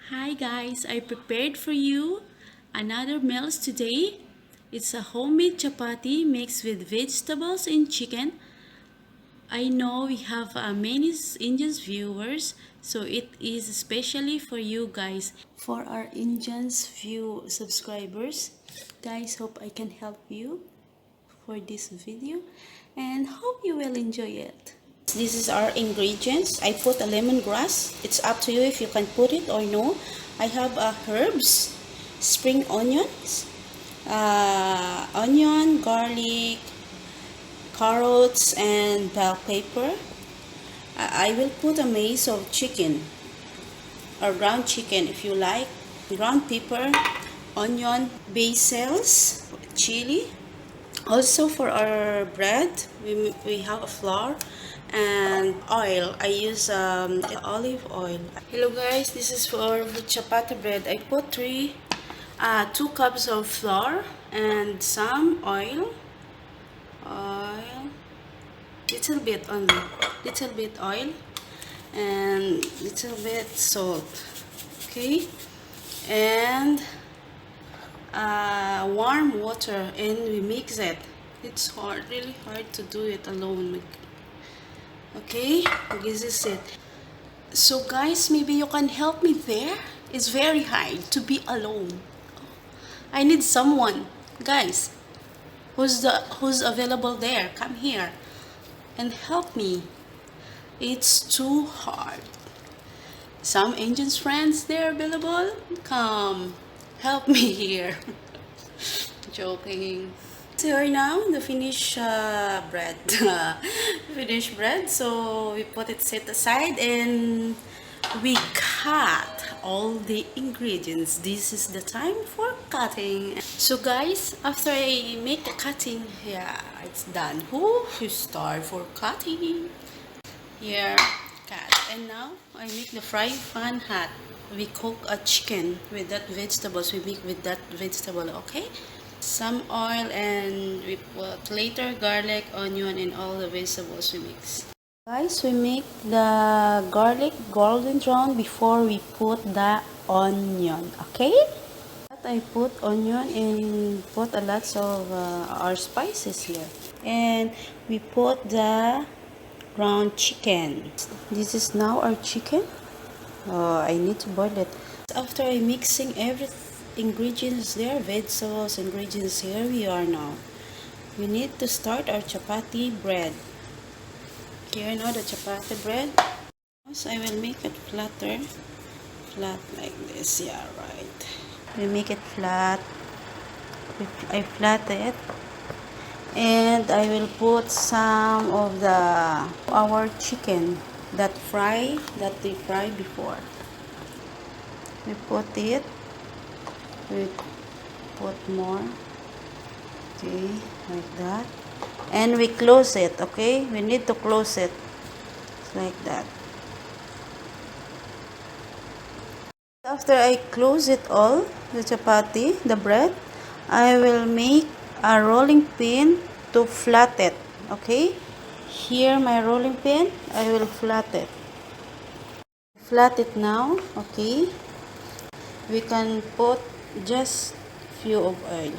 Hi guys, I prepared for you another meals today. It's a homemade chapati mixed with vegetables and chicken. I know we have many Indian viewers, so it is especially for you guys. For our Indians view subscribers, guys, hope I can help you for this video and hope you will enjoy it. This is our ingredients. I put a lemongrass. It's up to you if you can put it or no. I have herbs, spring onions, onion, garlic, carrots, and bell pepper. I will put a mace of chicken or ground chicken if you like. Ground pepper, onion, basils, chili. Also for our bread, we have a flour and oil. I use olive oil. Hello guys, this is for the chapati bread. I put 2 cups of flour and some oil. Little bit only. Little bit oil and little bit salt. Okay, and warm water, and we mix it. It's really hard to do it alone. Okay, this is it. So guys, maybe you can help me there. It's very hard to be alone. I need someone, guys. Who's available there? Come here and help me. It's too hard. Some Indian friends there available? Come help me here. Joking. So here now the finished bread. Finished bread. So we put it set aside and we cut all the ingredients. This is the time for cutting. So guys, after I make the cutting, yeah, it's done. Who start for cutting? Here, cut. And now I make the frying pan hot. We cook a chicken with that vegetables. We make with that vegetable, okay? Some oil, and we put later garlic, onion, and all the vegetables we mix. Guys, we make the garlic golden brown before we put the onion, okay? I put onion and put a lot of our spices here. And we put the ground chicken. This is now our chicken. I need to boil it. After I mixing every ingredients there, vegetables, ingredients, here we are now. We need to start our chapati bread. Here now the chapati bread. So I will make it flat like this. Yeah, right. We make it flat. I flat it. And I will put some of our chicken that we fried before. We put it. We put more. Okay, like that. And we close it. Okay, we need to close it like that. After I close it all, the chapati, the bread, I will make a rolling pin to flat it. Okay, here my rolling pin, I will flat it. Flat it now. Okay, we can put just few of oil.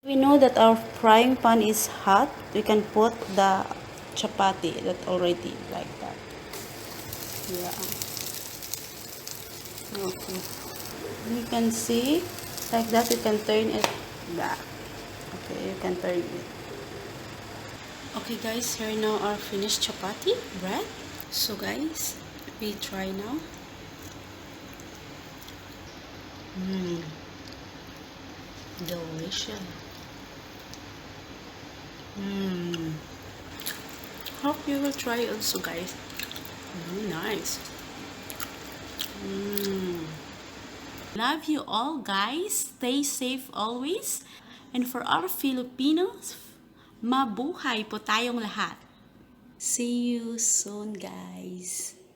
We know that our frying pan is hot. We can put the chapati that already like that. Yeah. Okay. You can see like that. You can turn it back. Okay, you can turn it. Okay guys, here now our finished chapati bread. So guys, we try now. Delicious. Hope you will try also guys. Nice. Love you all guys. Stay safe always. And for our Filipinos, mabuhay po tayong lahat. See you soon guys.